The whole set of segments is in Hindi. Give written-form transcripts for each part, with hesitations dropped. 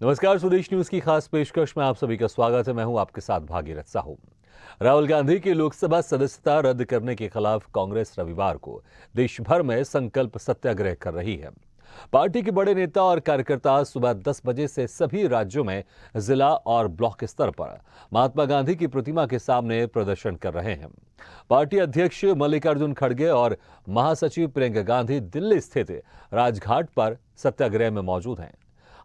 नमस्कार, स्वदेश न्यूज की खास पेशकश में आप सभी का स्वागत है। मैं हूं आपके साथ भागीरथ साहू। राहुल गांधी की लोकसभा सदस्यता रद्द करने के खिलाफ कांग्रेस रविवार को देश भर में संकल्प सत्याग्रह कर रही है। पार्टी के बड़े नेता और कार्यकर्ता सुबह 10 बजे से सभी राज्यों में जिला और ब्लॉक स्तर पर महात्मा गांधी की प्रतिमा के सामने प्रदर्शन कर रहे हैं। पार्टी अध्यक्ष मल्लिकार्जुन खड़गे और महासचिव प्रियंका गांधी दिल्ली स्थित राजघाट पर सत्याग्रह में मौजूद हैं।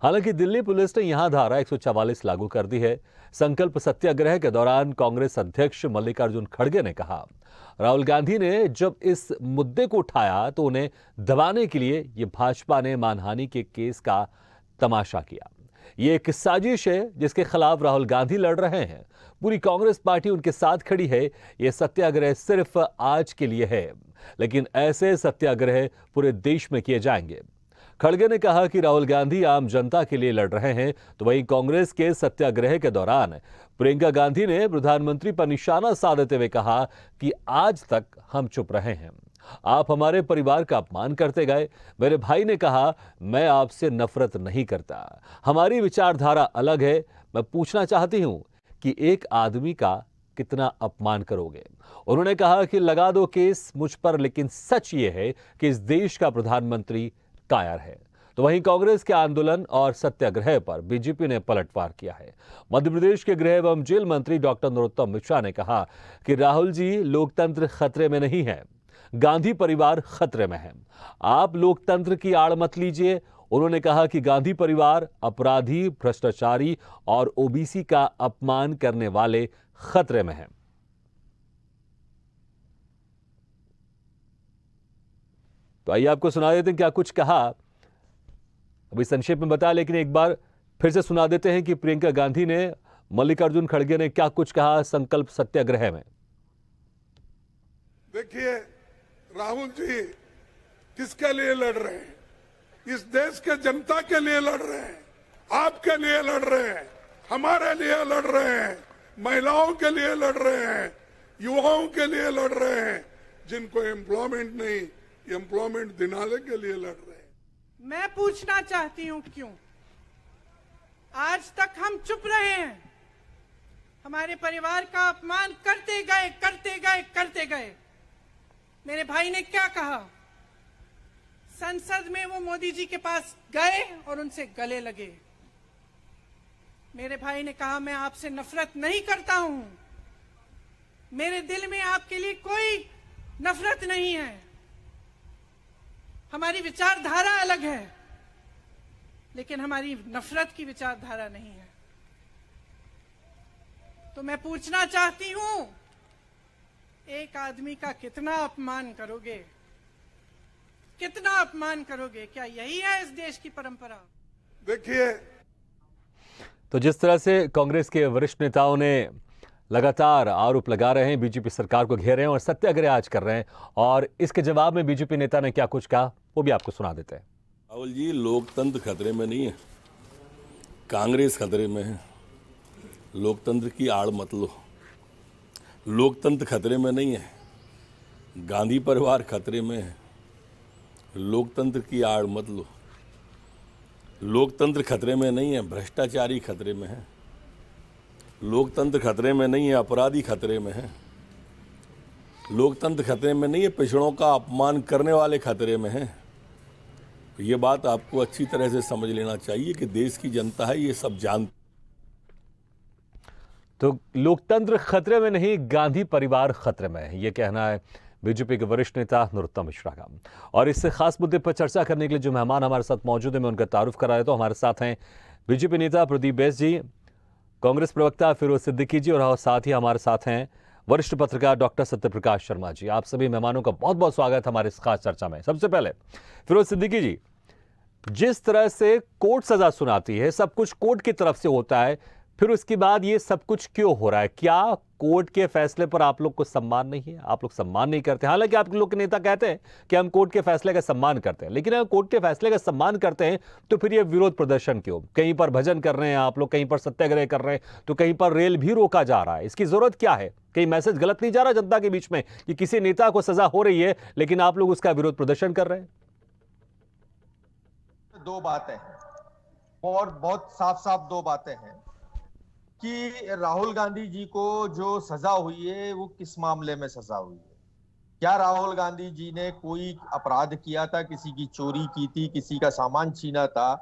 हालांकि दिल्ली पुलिस ने यहां धारा 144 लागू कर दी है। संकल्प सत्याग्रह के दौरान कांग्रेस अध्यक्ष मल्लिकार्जुन खड़गे ने कहा, राहुल गांधी ने जब इस मुद्दे को उठाया तो उन्हें दबाने के लिए ये भाजपा ने मानहानि के केस का तमाशा किया। ये एक साजिश है जिसके खिलाफ राहुल गांधी लड़ रहे हैं। पूरी कांग्रेस पार्टी उनके साथ खड़ी है। ये सत्याग्रह सिर्फ आज के लिए है, लेकिन ऐसे सत्याग्रह पूरे देश में किए जाएंगे। खड़गे ने कहा कि राहुल गांधी आम जनता के लिए लड़ रहे हैं, तो वहीं कांग्रेस के सत्याग्रह के दौरान प्रियंका गांधी ने प्रधानमंत्री पर निशाना साधते हुए कहा कि आज तक हम चुप रहे हैं, आप हमारे परिवार का अपमान करते गए। मेरे भाई ने कहा, मैं आपसे नफरत नहीं करता, हमारी विचारधारा अलग है। मैं पूछना चाहती हूं कि एक आदमी का कितना अपमान करोगे। उन्होंने कहा कि लगा दो केस मुझ पर, लेकिन सच ये है कि इस देश का प्रधानमंत्री कायर है। तो वहीं कांग्रेस के आंदोलन और सत्याग्रह पर बीजेपी ने पलटवार किया है। मध्य प्रदेश के गृह एवं जेल मंत्री डॉक्टर नरोत्तम मिश्रा ने कहा कि राहुल जी, लोकतंत्र खतरे में नहीं है, गांधी परिवार खतरे में है। आप लोकतंत्र की आड़ मत लीजिए। उन्होंने कहा कि गांधी परिवार अपराधी, भ्रष्टाचारी और ओबीसी का अपमान करने वाले खतरे में है। तो आइए आपको सुना देते हैं क्या कुछ कहा। अभी संक्षेप में बताया, लेकिन एक बार फिर से सुना देते हैं कि प्रियंका गांधी ने, मल्लिकार्जुन खड़गे ने क्या कुछ कहा संकल्प सत्याग्रह में। देखिए, राहुल जी किसके लिए लड़ रहे हैं? इस देश के जनता के लिए लड़ रहे हैं, आपके लिए लड़ रहे हैं, हमारे लिए लड़ रहे हैं, महिलाओं के लिए लड़ रहे हैं, युवाओं के लिए लड़ रहे हैं, जिनको एम्प्लॉयमेंट नहीं, एम्प्लॉयमेंट दिलाने के लिए लड़ रहे हैं। मैं पूछना चाहती हूं, क्यों आज तक हम चुप रहे हैं? हमारे परिवार का अपमान करते गए, करते गए, करते गए। मेरे भाई ने क्या कहा? संसद में वो मोदी जी के पास गए और उनसे गले लगे। मेरे भाई ने कहा, मैं आपसे नफरत नहीं करता हूं, मेरे दिल में आपके लिए कोई नफरत नहीं है, हमारी विचारधारा अलग है, लेकिन हमारी नफरत की विचारधारा नहीं है। तो मैं पूछना चाहती हूं, एक आदमी का कितना अपमान करोगे? कितना अपमान करोगे? क्या यही है इस देश की परंपरा? देखिए, तो जिस तरह से कांग्रेस के वरिष्ठ नेताओं ने लगातार आरोप लगा रहे हैं, बीजेपी सरकार को घेर रहे हैं और सत्याग्रह आज कर रहे हैं, और इसके जवाब में बीजेपी नेता ने क्या कुछ कहा वो भी आपको सुना देते हैं। राहुल जी, लोकतंत्र खतरे में नहीं है, कांग्रेस खतरे में है। लोकतंत्र की आड़ मत लो। लोकतंत्र खतरे में नहीं है, गांधी परिवार खतरे में है। लोकतंत्र की आड़ मत लो। लोकतंत्र खतरे में नहीं है, भ्रष्टाचारी खतरे में है। लोकतंत्र खतरे में नहीं है, अपराधी खतरे में है। लोकतंत्र खतरे में नहीं है, पिछड़ों का अपमान करने वाले खतरे में हैं। तो ये बात आपको अच्छी तरह से समझ लेना चाहिए कि देश की जनता है, ये सब जानती। तो लोकतंत्र खतरे में नहीं, गांधी परिवार खतरे में है, ये कहना है बीजेपी के वरिष्ठ नेता नरोत्तम मिश्रा का। और इस खास मुद्दे पर चर्चा करने के लिए जो मेहमान हमारे साथ मौजूद है, मैं उनका तारुफ करा देता हूं। हमारे साथ हैं बीजेपी नेता प्रदीप बैस जी, कांग्रेस प्रवक्ता फिरोज सिद्दीकी जी, और साथ ही हमारे साथ हैं वरिष्ठ पत्रकार डॉक्टर सत्यप्रकाश शर्मा जी। आप सभी मेहमानों का बहुत बहुत स्वागत हमारे इस खास चर्चा में। सबसे पहले फिरोज सिद्दीकी जी, जिस तरह से कोर्ट सजा सुनाती है, सब कुछ कोर्ट की तरफ से होता है, फिर उसके बाद ये सब कुछ क्यों हो रहा है? क्या कोर्ट के फैसले पर आप लोग को सम्मान नहीं है? आप लोग सम्मान नहीं करते? हालांकि आप लोग के नेता कहते हैं कि हम कोर्ट के फैसले का सम्मान करते हैं, लेकिन अगर कोर्ट के फैसले का सम्मान करते हैं तो फिर ये विरोध प्रदर्शन क्यों? कहीं पर भजन कर रहे हैं आप लोग, कहीं पर सत्याग्रह कर रहे हैं, तो कहीं पर रेल भी रोका जा रहा है। इसकी जरूरत क्या है? कहीं मैसेज गलत नहीं जा रहा जनता के बीच में कि किसी नेता को सजा हो रही है लेकिन आप लोग उसका विरोध प्रदर्शन कर रहे हैं? दो बात है। और बहुत साफ साफ दो बातें हैं कि राहुल गांधी जी को जो सजा हुई है वो किस मामले में सजा हुई है। क्या राहुल गांधी जी ने कोई अपराध किया था, किसी की चोरी की थी, किसी का सामान छीना था,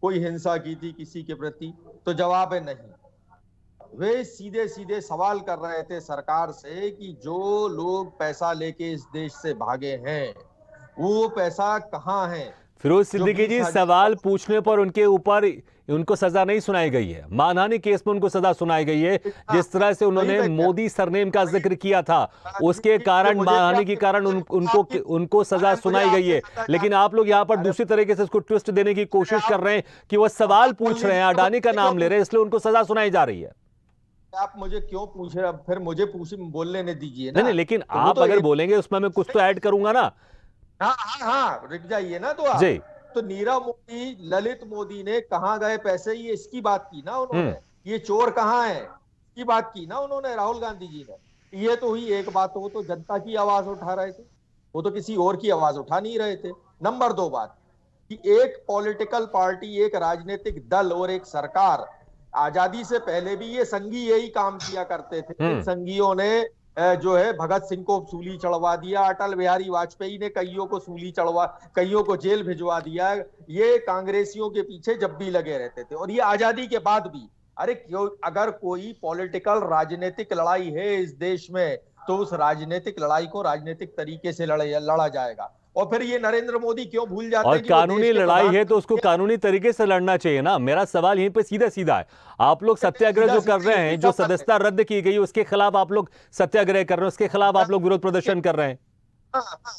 कोई हिंसा की थी किसी के प्रति? तो जवाब है नहीं। वे सीधे सीधे सवाल कर रहे थे सरकार से कि जो लोग पैसा लेके इस देश से भागे हैं वो पैसा कहाँ है। फिरोज जो सिद्दीकी जी, 20,000 सवाल पूछने पर उनके ऊपर उनको सजा नहीं सुनाई गई है। मानहानि केस में उनको सजा सुनाई गई है। जिस तरह से उन्होंने मोदी सरनेम का जिक्र किया था, उसके कारण मानहानि के कारण उनको सजा सुनाई गई है। लेकिन आप लोग यहाँ पर दूसरी तरीके से उसको ट्विस्ट देने की कोशिश कर रहे हैं कि वो सवाल पूछ रहे हैं, अडानी का नाम ले रहे हैं, इसलिए उनको सजा सुनाई जा रही है। आप मुझे क्यों पूछ रहे, अब फिर मुझे बोलने ने दीजिए नहीं, लेकिन आप अगर बोलेंगे उसमें मैं कुछ तो ऐड करूंगा ना। हाँ हाँ हाँ, रुक जाइए ना। तो आप जी, तो नीरव मोदी, ललित मोदी ने कहाँ गए पैसे, ये इसकी बात की ना उन्होंने। ये चोर कहाँ है इसकी बात की ना उन्होंने, राहुल गांधी जी ने। ये तो हुई एक बात। वो तो जनता की आवाज उठा रहे थे, वो तो किसी और की आवाज उठा नहीं रहे थे। नंबर दो बात कि एक पॉलिटिकल पार्टी, एक राजनीतिक दल और एक सरकार, आजादी से पहले भी ये संघी यही काम किया करते थे। इन संघियों ने जो है भगत सिंह को सूली चढ़वा दिया, अटल बिहारी वाजपेयी ने कईयों को सूली चढ़वा, कईयों को जेल भिजवा दिया। ये कांग्रेसियों के पीछे जब भी लगे रहते थे, और ये आजादी के बाद भी। अरे क्यों, अगर कोई पॉलिटिकल राजनीतिक लड़ाई है इस देश में तो उस राजनीतिक लड़ाई को राजनीतिक तरीके से लड़ा जाएगा। और फिर ये नरेंद्र मोदी क्यों भूल जाते और हैं कि वो कानूनी देश के लड़ाई है तो उसको प्रधानमंत्री कानूनी तरीके से लड़ना चाहिए ना। मेरा सवाल यहीं पे सीधा सीधा है। आप लोग सत्याग्रह जो कर रहे हैं, जो सदस्यता रद्द की गई उसके खिलाफ आप लोग सत्याग्रह कर रहे हैं, उसके खिलाफ आप लोग विरोध प्रदर्शन कर रहे हैं।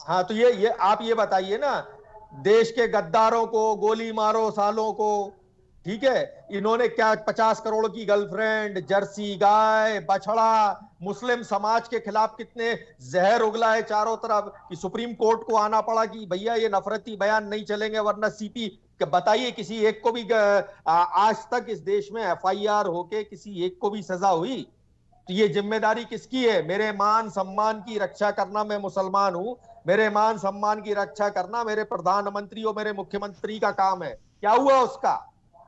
हाँ, तो ये आप ये बताइए ना, देश के गद्दारों को गोली मारो, सालों को, ठीक है। इन्होंने क्या 50 करोड़ की गर्लफ्रेंड, जर्सी गाय, बछड़ा, मुस्लिम समाज के खिलाफ कितने जहर उगला है चारों तरफ कि सुप्रीम कोर्ट को आना पड़ा कि भैया ये नफरती बयान नहीं चलेंगे वरना सीपी। बताइए किसी एक को भी आज तक इस देश में एफआईआर होके किसी एक को भी सजा हुई? तो ये जिम्मेदारी किसकी है? मेरे मान सम्मान की रक्षा करना, मैं मुसलमान हूं, मेरे मान सम्मान की रक्षा करना मेरे प्रधानमंत्री और मेरे मुख्यमंत्री का काम है। क्या हुआ उसका?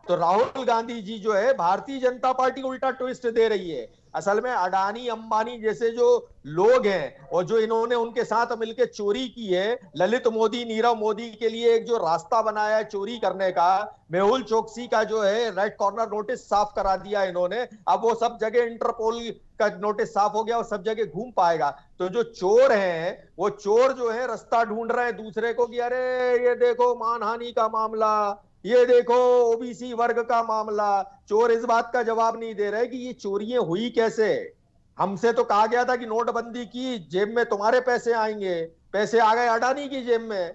तो राहुल गांधी जी जो है भारतीय जनता पार्टी उल्टा ट्विस्ट दे रही है। असल में अडानी अंबानी जैसे जो लोग हैं और जो इन्होंने उनके साथ मिलकर चोरी की है, ललित मोदी, नीरव मोदी के लिए एक जो रास्ता बनाया है चोरी करने का, मेहुल चोकसी का जो है रेड कॉर्नर नोटिस साफ करा दिया इन्होंने। अब वो सब जगह इंटरपोल का नोटिस साफ हो गया और सब जगह घूम पाएगा। तो जो चोर हैं वो चोर जो है रास्ता ढूंढ रहे हैं दूसरे को कि अरे ये देखो मानहानि का मामला, ये देखो ओबीसी वर्ग का मामला। चोर इस बात का जवाब नहीं दे रहे कि ये चोरियां हुई कैसे। हमसे तो कहा गया था कि नोटबंदी की जेब में तुम्हारे पैसे आएंगे, पैसे आ गए अडानी की जेब में।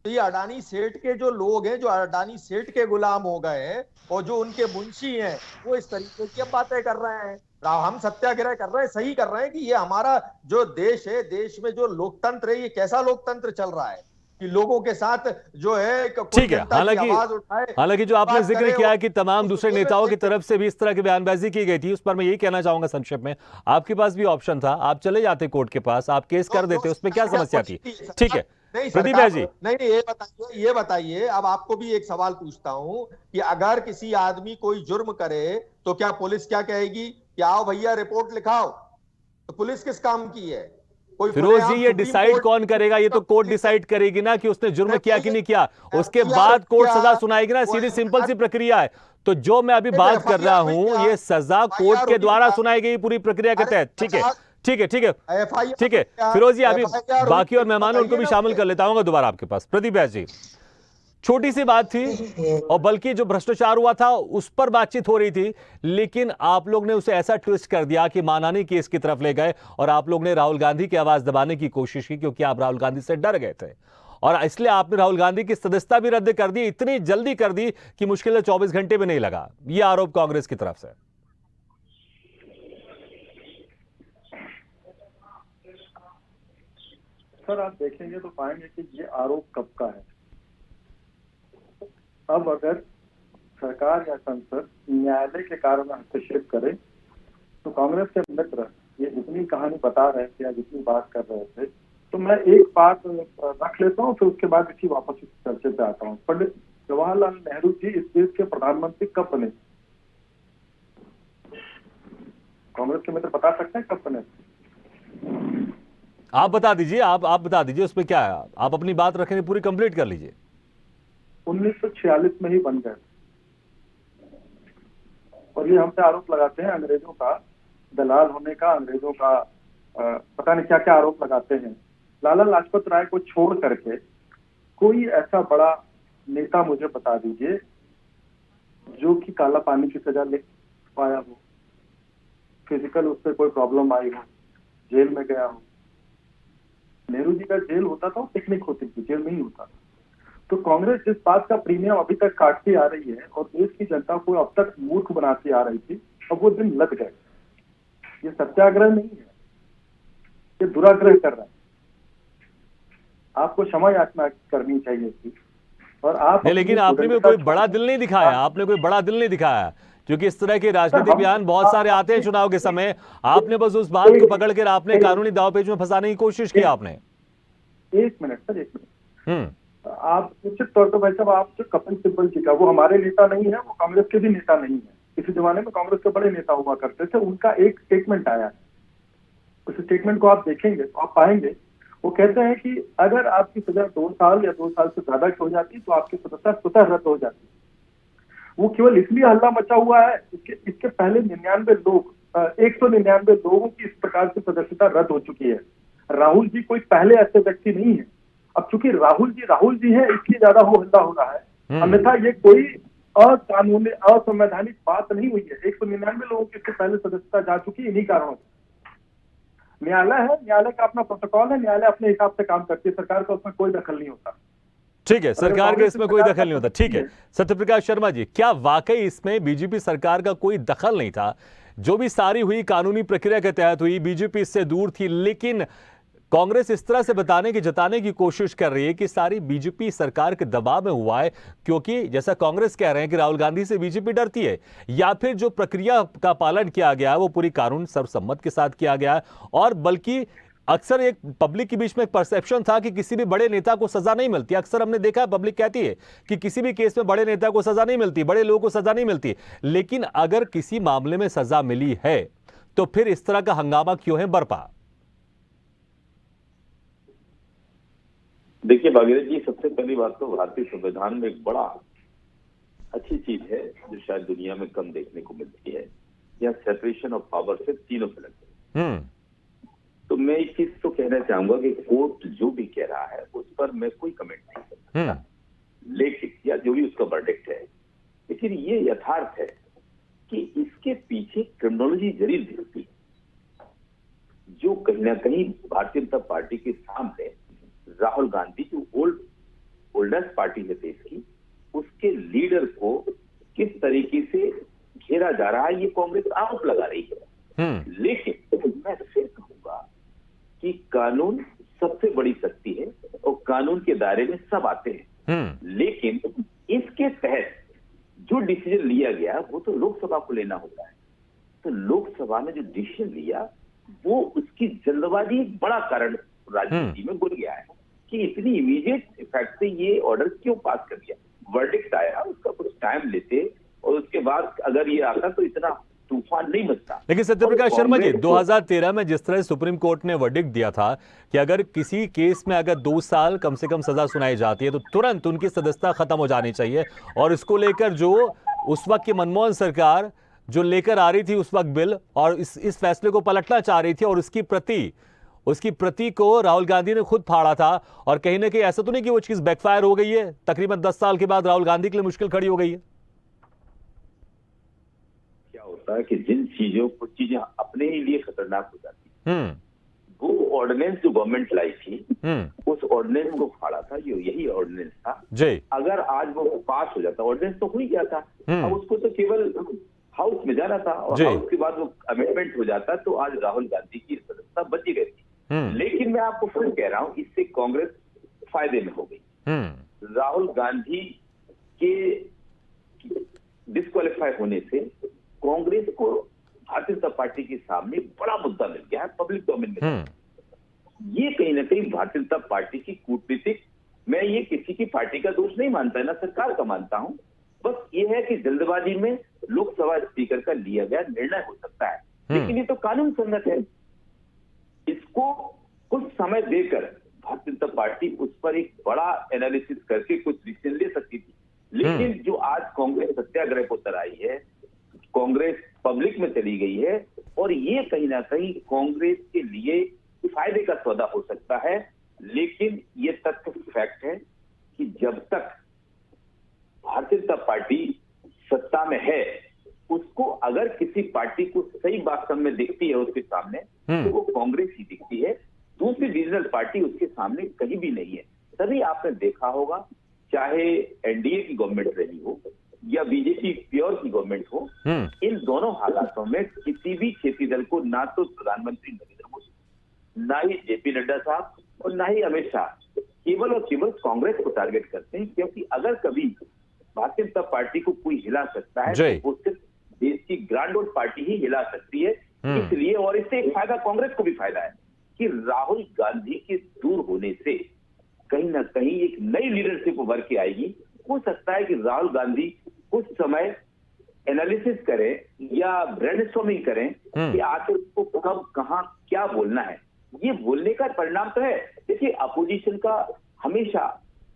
तो ये अडानी सेठ के जो लोग हैं, जो अडानी सेठ के गुलाम हो गए हैं और जो उनके मुंशी हैं, वो इस तरीके की बातें कर रहे हैं। हम सत्याग्रह कर रहे हैं, सही कर रहे हैं कि ये हमारा जो देश है, देश में जो लोकतंत्र है, ये कैसा लोकतंत्र चल रहा है कि लोगों के साथ जो है ठीक है। हालांकि जो आपने जिक्र किया कि तमाम दूसरे नेताओं की तरफ से भी इस तरह की बयानबाजी की गई थी, उस पर मैं यही कहना चाहूंगा संक्षेप में, आपके पास भी ऑप्शन था, आप चले जाते कोर्ट के पास, आप केस कर देते, उसमें क्या समस्या थी? ठीक है प्रदीप भाई जी। नहीं, ये बताइए, अब आपको भी एक सवाल पूछता हूं कि अगर किसी आदमी कोई जुर्म करे तो क्या पुलिस क्या कहेगी कि आओ भैया रिपोर्ट लिखाओ? तो पुलिस किस काम की है? फिरोज जी, ये डिसाइड कौन करेगा? ये तो कोर्ट डिसाइड करेगी ना कि उसने जुर्म किया कि नहीं किया। उसके बाद कोर्ट सजा सुनाएगी ना, सीधी सिंपल सी प्रक्रिया है। तो जो मैं अभी बात कर रहा हूं, ये सजा कोर्ट के द्वारा सुनाई गई पूरी प्रक्रिया के तहत। ठीक है ठीक है ठीक है ठीक है फिरोज जी, अभी बाकी और मेहमानों उनको भी शामिल कर लेता हूँ दोबारा आपके पास। प्रदीप भाई जी, छोटी सी बात थी और बल्कि जो भ्रष्टाचार हुआ था उस पर बातचीत हो रही थी, लेकिन आप लोग ने उसे ऐसा ट्विस्ट कर दिया कि मानहानि केस की तरफ ले गए और आप लोग ने राहुल गांधी की आवाज दबाने की कोशिश की, क्योंकि आप राहुल गांधी से डर गए थे और इसलिए आपने राहुल गांधी की सदस्यता भी रद्द कर दी। इतनी जल्दी कर दी कि मुश्किल 24 घंटे में नहीं लगा। यह आरोप कांग्रेस की तरफ से। सर आप देखेंगे तो पाएंगे कि ये आरोप कब का है। अब अगर सरकार या संसद न्यायालय के कार्य में हस्तक्षेप करे तो कांग्रेस के मित्र ये जितनी कहानी बता रहे थे या जितनी बात कर रहे थे, तो मैं एक बात रख लेता हूँ, फिर उसके बाद इसी वापस इस चर्चे पे आता हूँ। पंडित जवाहरलाल नेहरू जी इस देश के प्रधानमंत्री कब बने? कांग्रेस के मित्र बता सकते हैं कब बने? आप बता दीजिए, आप बता दीजिए, उसमें क्या है? आप अपनी बात रखें, पूरी कंप्लीट कर लीजिए। 1946 में ही बन गए। और ये हमसे आरोप लगाते हैं अंग्रेजों का दलाल होने का, अंग्रेजों का पता नहीं क्या क्या आरोप लगाते हैं। लाला लाजपत राय को छोड़ करके कोई ऐसा बड़ा नेता मुझे बता दीजिए जो कि काला पानी की सजा ले पाया हो, फिजिकल उस पर कोई प्रॉब्लम आई हो, जेल में गया हो। नेहरू जी का जेल होता था, पिकनिक होती थी, जेल नहीं होता था। तो कांग्रेस जिस बात का प्रीमियम अभी तक काटती आ रही है और देश की जनता को अब तक मूर्ख बनाती आ रही थी, अब वो दिन लग गए। ये सत्याग्रह नहीं है, ये दुराग्रह कर रहा है। आपको क्षमा याचना करनी चाहिए थी। और आप नहीं, लेकिन आपने भी कोई बड़ा दिल नहीं दिखाया, आपने कोई बड़ा दिल नहीं दिखाया, क्योंकि इस तरह के राजनीतिक बयान बहुत सारे आते हैं चुनाव के समय। आपने बस उस बात को पकड़कर आपने कानूनी दांवपेच में फंसाने की कोशिश की आपने। एक मिनट सर, एक मिनट। आप निश्चित तौर पर भाई साहब, आप जो कपिल सिब्बल जी का, वो हमारे नेता नहीं है, वो कांग्रेस के भी नेता नहीं है। इसी जमाने में कांग्रेस के बड़े नेता हुआ करते थे, उनका एक स्टेटमेंट आया है। उस स्टेटमेंट को आप देखेंगे तो आप पाएंगे वो कहते हैं कि अगर आपकी सजा 2 साल या 2 साल से ज्यादा की हो जाती तो आपकी सदस्यता स्वतः रद्द हो जाती। वो केवल इसलिए हल्ला मचा हुआ है, इसके पहले 199 लोगों की इस प्रकार से सदस्यता रद्द हो चुकी है। राहुल जी कोई पहले ऐसे व्यक्ति नहीं है। अब चूंकि राहुल जी है, इसलिए ज्यादा हो हल्ला हो रहा है, अन्यथा ये कोई अकानूनी असंवैधानिक बात नहीं हुई है। 199 लोगों की इससे पहले सदस्यता जा चुकी है इन्हीं कारणों से। न्यायालय है, न्यायालय का अपना प्रोटोकॉल है, न्यायालय अपने हिसाब से काम करती है, सरकार का उसमें कोई दखल नहीं होता। ठीक है, सरकार के इसमें कोई दखल नहीं होता। ठीक है सत्यप्रकाश शर्मा जी, क्या वाकई इसमें बीजेपी सरकार का कोई दखल नहीं था? जो भी सारी हुई कानूनी प्रक्रिया के तहत हुई, बीजेपी इससे दूर थी, लेकिन कांग्रेस इस तरह से जताने की कोशिश कर रही है कि सारी बीजेपी सरकार के दबाव में हुआ है, क्योंकि जैसा कांग्रेस कह रहे हैं कि राहुल गांधी से बीजेपी डरती है, या फिर जो प्रक्रिया का पालन किया गया वो पूरी कानून सर्वसम्मत के साथ किया गया। और बल्कि अक्सर एक पब्लिक के बीच में एक परसेप्शन था कि किसी भी बड़े नेता को सजा नहीं मिलती। अक्सर हमने देखा है, पब्लिक कहती है कि किसी भी केस में बड़े नेता को सजा नहीं मिलती, बड़े लोगों को सजा नहीं मिलती। लेकिन अगर किसी मामले में सजा मिली है तो फिर इस तरह का हंगामा क्यों है बरपा? देखिए भागीरथ जी, सबसे पहली बात तो भारतीय संविधान में एक बड़ा अच्छी चीज है जो शायद दुनिया में कम देखने को मिलती है। यह सेपरेशन ऑफ पावर से तीनों से लगते हैं। तो मैं एक चीज तो कहना चाहूंगा कि कोर्ट जो भी कह रहा है उस पर मैं कोई कमेंट नहीं कर सकता, लेकिन या जो भी उसका वर्डिक्ट है, लेकिन ये यथार्थ है कि इसके पीछे क्रिमिनोलॉजी जरूर दिखती है, जो कहीं ना कहीं भारतीय जनता पार्टी के सामने राहुल गांधी जो ओल्डेस्ट पार्टी है देश की, उसके लीडर को किस तरीके से घेरा जा रहा है, ये कांग्रेस आरोप लगा रही है। लेकिन मैं फिर कहूंगा कि कानून सबसे बड़ी शक्ति है और कानून के दायरे में सब आते हैं। लेकिन इसके तहत जो डिसीजन लिया गया वो तो लोकसभा को लेना होता है। तो लोकसभा ने जो डिसीजन लिया वो उसकी जल्दबाजी एक बड़ा कारण राजनीति में घुल गया है कि इतनी इमीडिएट इफेक्ट से ये ऑर्डर क्यों पास कर दिया। वर्डिक्ट आया, उसका कुछ टाइम लेते और उसके बाद अगर ये आता तो इतना तूफान नहीं मचता। लेकिन सत्यप्रकाश शर्मा जी, 2013 में जिस तरह सुप्रीम कोर्ट ने वर्डिक्ट दिया था कि अगर किसी केस में अगर 2 साल कम से कम सजा सुनाई जाती है तो तुरंत उनकी सदस्यता खत्म हो जानी चाहिए, और इसको लेकर जो उस वक्त की मनमोहन सरकार जो लेकर आ रही थी उस वक्त बिल, और इस फैसले को पलटना चाह रही थी, और उसकी प्रति को राहुल गांधी ने खुद फाड़ा था। और कहीं ना कहीं ऐसा तो नहीं कि वो चीज बैकफायर हो गई है, तकरीबन 10 साल के बाद राहुल गांधी के लिए मुश्किल खड़ी हो गई है। क्या होता है कि जिन चीजें अपने ही लिए खतरनाक हो जाती है, वो ऑर्डिनेंस जो गवर्नमेंट लाई थी उस ऑर्डिनेंस को फाड़ा था, यही ऑर्डिनेंस था जी। अगर आज वो पास हो जाता, ऑर्डिनेंस तो हो ही गया था, अब उसको तो केवल हाउस में जाना था और हाउस के बाद वो अमेंडमेंट हो जाता तो आज राहुल गांधी की सदस्यता बची रहती। लेकिन मैं आपको फिर कह रहा हूं, इससे कांग्रेस फायदे में हो गई। राहुल गांधी के डिस्क्वालीफाई होने से कांग्रेस को भारतीय जनता पार्टी के सामने बड़ा मुद्दा मिल गया है पब्लिक डोमेन में। ये कहीं ना कहीं भारतीय जनता पार्टी की कूटनीतिक मैं ये किसी की पार्टी का दोष नहीं मानता, ना सरकार का मानता हूं। बस ये है कि जल्दबाजी में लोकसभा स्पीकर का लिया गया निर्णय हो सकता है, लेकिन ये तो कानून सम्मत है। इसको कुछ समय देकर भारतीय जनता पार्टी उस पर एक बड़ा एनालिसिस करके कुछ डिसीजन ले सकती थी। लेकिन जो आज कांग्रेस सत्याग्रह को उतर आई है, कांग्रेस पब्लिक में चली गई है, और ये कहीं ना कहीं कांग्रेस के लिए फायदे का सौदा हो सकता है। लेकिन ये तथ्य फैक्ट है कि जब तक भारतीय जनता पार्टी सत्ता में है, उसको अगर किसी पार्टी को सही बात में दिखती है उसके सामने, तो वो कांग्रेस ही दिखती है। दूसरी रीजनल पार्टी उसके सामने कहीं भी नहीं है। तभी आपने देखा होगा, चाहे एनडीए की गवर्नमेंट रही हो या बीजेपी प्योर की गवर्नमेंट हो, इन दोनों हालातों में किसी भी क्षेत्रीय दल को ना तो प्रधानमंत्री नरेंद्र मोदी, ना ही जेपी नड्डा साहब और ना ही अमित शाह केवल और केवल कांग्रेस को टारगेट करते हैं। क्योंकि अगर कभी भारतीय जनता पार्टी को कोई हिला सकता है तो वो सिर्फ देश की ग्रांड ओल्ड पार्टी ही हिला सकती है। इसलिए, और इससे एक फायदा कांग्रेस को भी फायदा है कि राहुल गांधी के दूर होने से कहीं ना कहीं एक नई लीडरशिप उभर के आएगी। हो सकता है कि राहुल गांधी कुछ समय एनालिसिस करें या ब्रेनस्टॉर्मिंग करें कि आखिर उसको कब, कहां, क्या बोलना है। ये बोलने का परिणाम तो है। देखिए, अपोजिशन का हमेशा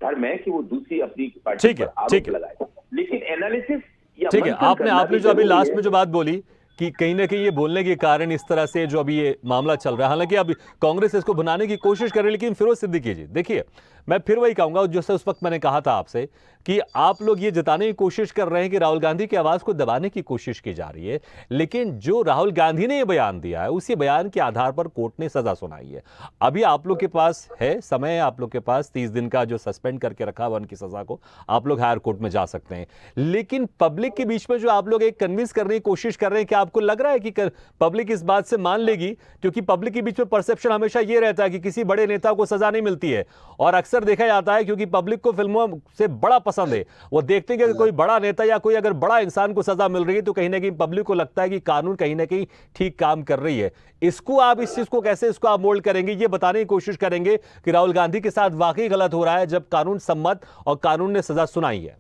धर्म है कि वो दूसरी अपनी पार्टी पर आरोप लगाए, लेकिन एनालिसिस या ठीक है, आपने जो अभी लास्ट में जो बात बोली कि कहीं ना कहीं ये बोलने के कारण इस तरह से जो अभी ये मामला चल रहा है, हालांकि अब कांग्रेस इसको बनाने की कोशिश कर रही है, लेकिन फिरोज सिद्दीकी जी, देखिए मैं फिर वही कहूंगा जैसे उस वक्त मैंने कहा था आपसे कि आप लोग ये जताने की कोशिश कर रहे हैं कि राहुल गांधी की आवाज को दबाने की कोशिश की जा रही है, लेकिन जो राहुल गांधी ने ये बयान दिया है उसी बयान के आधार पर कोर्ट ने सजा सुनाई है। अभी आप लोग के पास है समय, आप लोग के पास 30 दिन का जो सस्पेंड करके रखा हुआ उनकी सजा को, आप लोग हायर कोर्ट में जा सकते हैं। लेकिन पब्लिक के बीच में जो आप लोग एक कन्विंस करने की कोशिश कर रहे हैं, क्या आपको लग रहा है कि पब्लिक इस बात से मान लेगी? क्योंकि पब्लिक के बीच में परसेप्शन हमेशा ये रहता है कि किसी बड़े नेता को सजा नहीं मिलती है, और अक्सर देखा जाता है क्योंकि पब्लिक को फिल्मों से बड़ा पसंद है, वो देखते हैं कि कोई बड़ा नेता या कोई अगर बड़ा इंसान को सजा मिल रही है तो कहीं ना कहीं पब्लिक को लगता है कि कानून कहीं ना कहीं ठीक काम कर रही है। इसको आप इस चीज को कैसे इसको आप मोल्ड करेंगे, ये बताने की कोशिश करेंगे कि राहुल गांधी के साथ वाकई गलत हो रहा है जब कानून सम्मत और कानून ने सजा सुनाई है?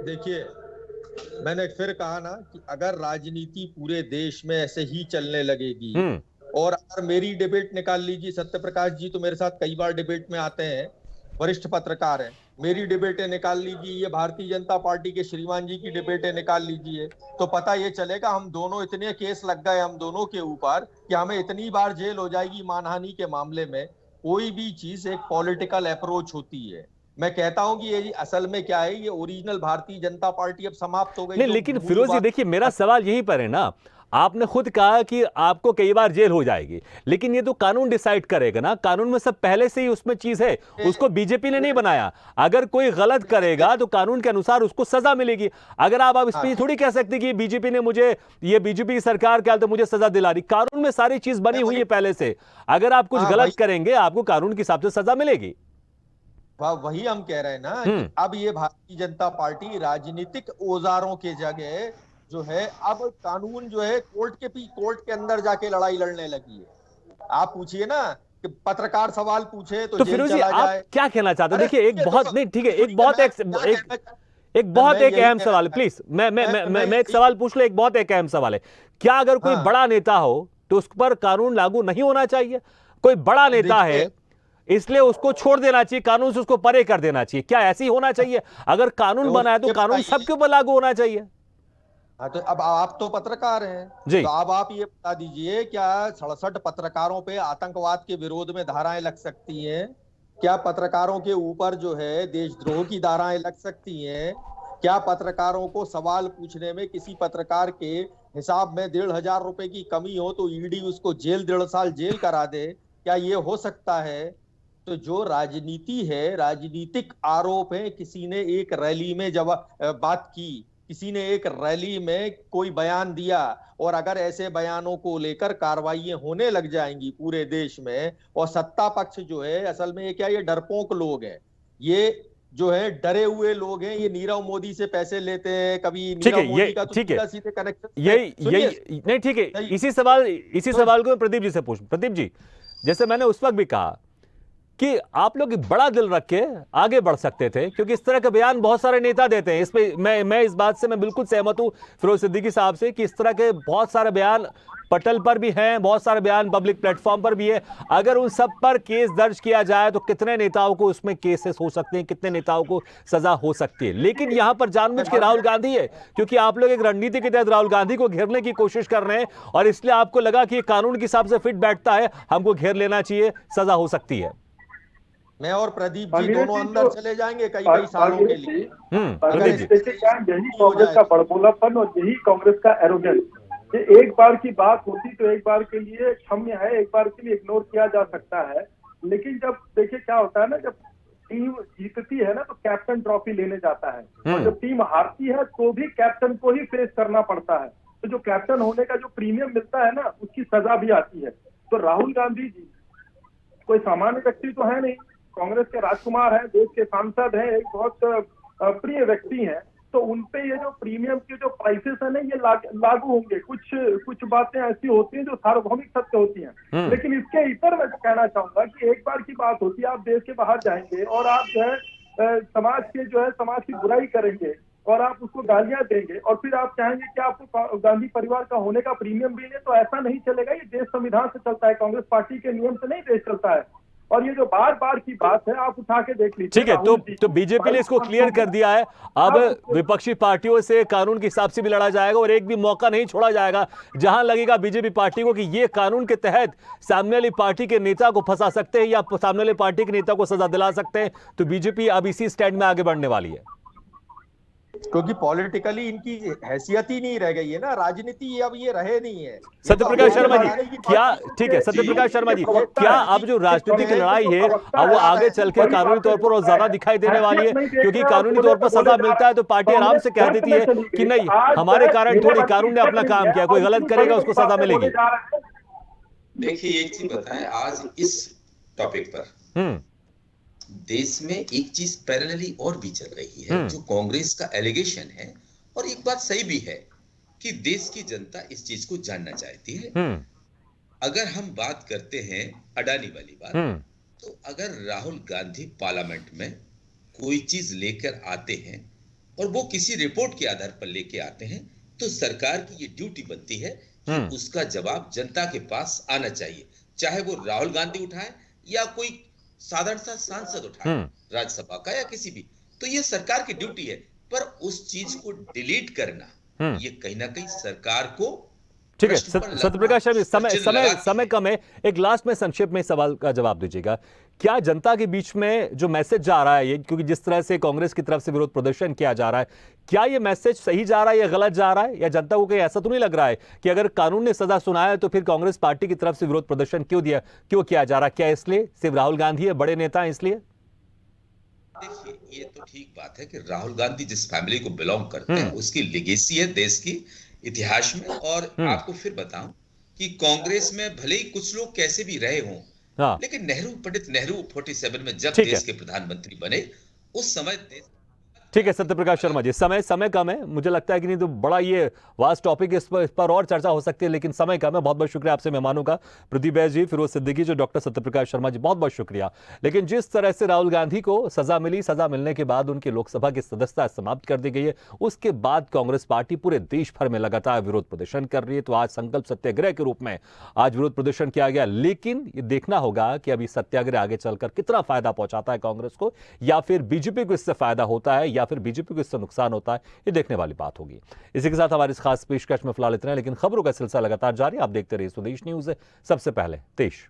देखिए, मैंने फिर कहा ना कि अगर राजनीति पूरे देश में ऐसे ही चलने लगेगी, और अगर मेरी डिबेट निकाल लीजिए, सत्य प्रकाश जी तो मेरे साथ कई बार डिबेट में आते हैं, वरिष्ठ पत्रकार हैं, मेरी डिबेटें निकाल लीजिए, ये भारतीय जनता पार्टी के श्रीमान जी की डिबेटें निकाल लीजिए, तो पता ये चलेगा हम दोनों, इतने केस लग गए हम दोनों के ऊपर कि हमें इतनी बार जेल हो जाएगी मानहानि के मामले में। कोई भी चीज एक पॉलिटिकल अप्रोच होती है। मैं कहता हूं कि ये असल में क्या है, ये ओरिजिनल भारतीय जनता पार्टी अब समाप्त हो गई। नहीं, लेकिन फिरोज जी देखिए, मेरा सवाल यहीं पर है ना, आपने खुद कहा कि आपको कई बार जेल हो जाएगी, लेकिन ये तो कानून डिसाइड करेगा ना। कानून में सब पहले से ही उसमें चीज है, उसको बीजेपी ने नहीं बनाया। अगर कोई गलत करेगा तो कानून के अनुसार उसको सजा मिलेगी। अगर आप इस पर थोड़ी कह सकते कि बीजेपी ने मुझे, ये बीजेपी की सरकार क्या तो मुझे सजा दिला रही। कानून में सारी चीज बनी हुई है पहले से। अगर आप कुछ गलत करेंगे आपको कानून के हिसाब से सजा मिलेगी। वही हम कह रहे हैं ना कि अब ये भारतीय जनता पार्टी राजनीतिक औजारों के जगह जो है अब कानून जो है कोर्ट के अंदर जाके लड़ाई लड़ने लगी है। आप पूछिए ना कि पत्रकार सवाल पूछे तो फिरोज जी आप क्या कहना चाहते हैं? देखिए एक बहुत नहीं, ठीक है, एक बहुत एक अहम सवाल है, प्लीज मैं एक सवाल पूछ ले, एक बहुत एक अहम सवाल है। क्या अगर कोई बड़ा नेता हो तो उस पर कानून लागू नहीं होना चाहिए? कोई बड़ा नेता है इसलिए उसको छोड़ देना चाहिए, कानून से उसको परे कर देना चाहिए, क्या ऐसी होना चाहिए? अगर कानून बना है तो कानून सबके ऊपर लागू होना चाहिए। हाँ, तो अब आप तो पत्रकार हैं जी, तो अब आप ये बता दीजिए, क्या 67 पत्रकारों पे आतंकवाद के विरोध में धाराएं लग सकती हैं? क्या पत्रकारों के ऊपर जो है देशद्रोह की धाराएं लग सकती हैं? क्या पत्रकारों को सवाल पूछने में किसी पत्रकार के हिसाब में 1,500 रुपए की कमी हो तो ईडी उसको जेल 1.5 साल जेल करा दे? क्या ये हो सकता है? तो जो राजनीति है, राजनीतिक आरोप है। किसी ने एक रैली में जब बात की, किसी ने एक रैली में कोई बयान दिया, और अगर ऐसे बयानों को लेकर कार्रवाइयां होने लग जाएंगी पूरे देश में, और सत्ता पक्ष जो है असल में ये क्या, ये डरपोक लोग हैं, ये जो है डरे हुए लोग हैं, ये नीरव मोदी से पैसे लेते हैं, कभी नीरव मोदी का तो सीधे कनेक्शन। यही नहीं, ठीक है, इसी सवाल को मैं प्रदीप जी से पूछूं। प्रदीप जी, जैसे मैंने उस वक्त भी कहा कि आप लोग बड़ा दिल रख के आगे बढ़ सकते थे, क्योंकि इस तरह के बयान बहुत सारे नेता देते हैं। इस पे मैं इस बात से मैं बिल्कुल सहमत हूं फिरोज सिद्दीकी साहब से कि इस तरह के बहुत सारे बयान पटल पर भी हैं, बहुत सारे बयान पब्लिक प्लेटफॉर्म पर भी है। अगर उन सब पर केस दर्ज किया जाए तो कितने नेताओं को उसमें केसेस हो सकते हैं, कितने नेताओं को सजा हो सकती है। लेकिन यहां पर जानबूझ के राहुल गांधी है, क्योंकि आप लोग एक रणनीति के तहत राहुल गांधी को घेरने की कोशिश कर रहे हैं और इसलिए आपको लगा कि ये कानून के हिसाब से फिट बैठता है, हमको घेर लेना चाहिए, सजा हो सकती है। मैं और प्रदीप जी दोनों अंदर चले जाएंगे कई सालों के लिए। प्रदीप जी, यही कांग्रेस का बड़बोलापन और यही कांग्रेस का एरोगेंस, कि एक बार की बात होती तो एक बार के लिए क्षम्य है, एक बार के लिए इग्नोर किया जा सकता है। लेकिन जब देखिए क्या होता है ना, जब टीम जीतती है ना तो कैप्टन ट्रॉफी लेने जाता है, और जब टीम हारती है तो भी कैप्टन को ही फेस करना पड़ता है। तो जो कैप्टन होने का जो प्रीमियम मिलता है ना, उसकी सजा भी आती है। तो राहुल गांधी जी कोई सामान्य व्यक्ति तो है नहीं, कांग्रेस के राजकुमार हैं, देश के सांसद हैं, एक बहुत प्रिय व्यक्ति हैं। तो उनपे ये जो प्रीमियम के जो प्राइसेस है ना, ये लागू होंगे। कुछ बातें ऐसी होती हैं जो सार्वभौमिक सत्य होती हैं। लेकिन इसके इतर मैं कहना चाहूंगा कि एक बार की बात होती है, आप देश के बाहर जाएंगे और आप जो है समाज की बुराई करेंगे और आप उसको गालियां देंगे, और फिर आप चाहेंगे कि आपको गांधी परिवार का होने का प्रीमियम भी ले, तो ऐसा नहीं चलेगा। ये देश संविधान से चलता है, कांग्रेस पार्टी के नियम से नहीं देश चलता है। और ये जो बार बार की बात है, आप उठा के देख लीजिए। ठीक है, तो बीजेपी ने इसको क्लियर कर दिया है। अब विपक्षी पार्टियों से कानून के हिसाब से भी लड़ा जाएगा और एक भी मौका नहीं छोड़ा जाएगा जहां लगेगा बीजेपी पार्टी को कि ये कानून के तहत सामने वाली पार्टी के नेता को फंसा सकते हैं या सामने वाली पार्टी के नेता को सजा दिला सकते हैं। तो बीजेपी अब इसी स्टैंड में आगे बढ़ने वाली है, क्योंकि पॉलिटिकली इनकी हैसियत ही नहीं रह गई है ना, राजनीति अब ये रहे नहीं है। सत्यप्रकाश शर्मा जी, क्या ठीक है, सत्यप्रकाश शर्मा जी, क्या अब जो राजनीतिक लड़ाई है अब वो आगे चल के कानूनी तौर पर और ज्यादा दिखाई देने वाली है? क्योंकि कानूनी तौर पर सजा मिलता है तो पार्टी आराम से कह देती है कि नहीं, हमारे कारण थोड़ी कानून ने अपना काम किया, कोई गलत करेगा उसको सजा मिलेगी। देखिए एक चीज बताएं, आज इस टॉपिक पर देश में एक चीज पैरेलली और भी चल रही है, जो कांग्रेस का एलिगेशन है, और एक बात सही भी है कि देश की जनता इस चीज को जानना चाहती है। अगर हम बात करते हैं अडानी वाली बात, तो अगर राहुल गांधी पार्लियामेंट में कोई चीज लेकर आते हैं और वो किसी रिपोर्ट के आधार पर लेके आते हैं, तो सरकार की ये ड्यूटी बनती है कि उसका जवाब जनता के पास आना चाहिए, चाहे वो राहुल गांधी उठाए या कोई साधारण सा सांसद उठाए राज्यसभा का या किसी भी। तो ये सरकार की ड्यूटी है, पर उस चीज को डिलीट करना ये कहीं ना कहीं सरकार को। ठीक है सत्यप्रकाश शर्मा, समय कम है, एक लास्ट में संक्षेप में सवाल का जवाब दीजिएगा। क्या जनता के बीच में जो मैसेज जा रहा है, ये क्योंकि जिस तरह से कांग्रेस की तरफ से विरोध प्रदर्शन किया जा रहा है, क्या ये मैसेज सही जा रहा है या गलत जा रहा है? या जनता को कहीं ऐसा तो नहीं लग रहा है कि अगर कानून ने सजा सुनाया है तो फिर कांग्रेस पार्टी की तरफ से विरोध प्रदर्शन क्यों किया जा रहा है? क्या इसलिए सिर्फ राहुल गांधी है, बड़े नेता हैं इसलिए? देखिए ये तो ठीक बात है कि राहुल गांधी जिस फैमिली को बिलोंग करते हैं उसकी लेगेसी है देश की इतिहास में। और आपको फिर बताऊं कि कांग्रेस में भले ही कुछ लोग कैसे भी रहे हों, लेकिन पंडित नेहरू 47 में जब देश के प्रधानमंत्री बने, उस समय देश। ठीक है सत्यप्रकाश शर्मा जी, समय कम है, मुझे लगता है कि नहीं तो बड़ा ये वास्ट टॉपिक, इस पर और चर्चा हो सकती है, लेकिन समय कम है। बहुत बहुत शुक्रिया आपसे मेहमानों का, प्रदीप बैस जी, फिरोज सिद्दीकी जी, डॉक्टर सत्यप्रकाश शर्मा जी, बहुत बहुत शुक्रिया। लेकिन जिस तरह से राहुल गांधी को सजा मिली, सजा मिलने के बाद उनकी लोकसभा की सदस्यता समाप्त कर दी गई है, उसके बाद कांग्रेस पार्टी पूरे देश भर में लगातार विरोध प्रदर्शन कर रही है। तो आज संकल्प सत्याग्रह के रूप में आज विरोध प्रदर्शन किया गया, लेकिन ये देखना होगा कि अभी सत्याग्रह आगे चलकर कितना फायदा पहुंचाता है कांग्रेस को, या फिर बीजेपी को इससे फायदा होता है, या फिर बीजेपी को इससे नुकसान होता है, ये देखने वाली बात होगी। इसी के साथ हमारी इस खास पेशकश में फिलहाल इतना है, लेकिन खबरों का सिलसिला लगातार जारी। आप देखते रहिए स्वदेश न्यूज़, सबसे पहले देश।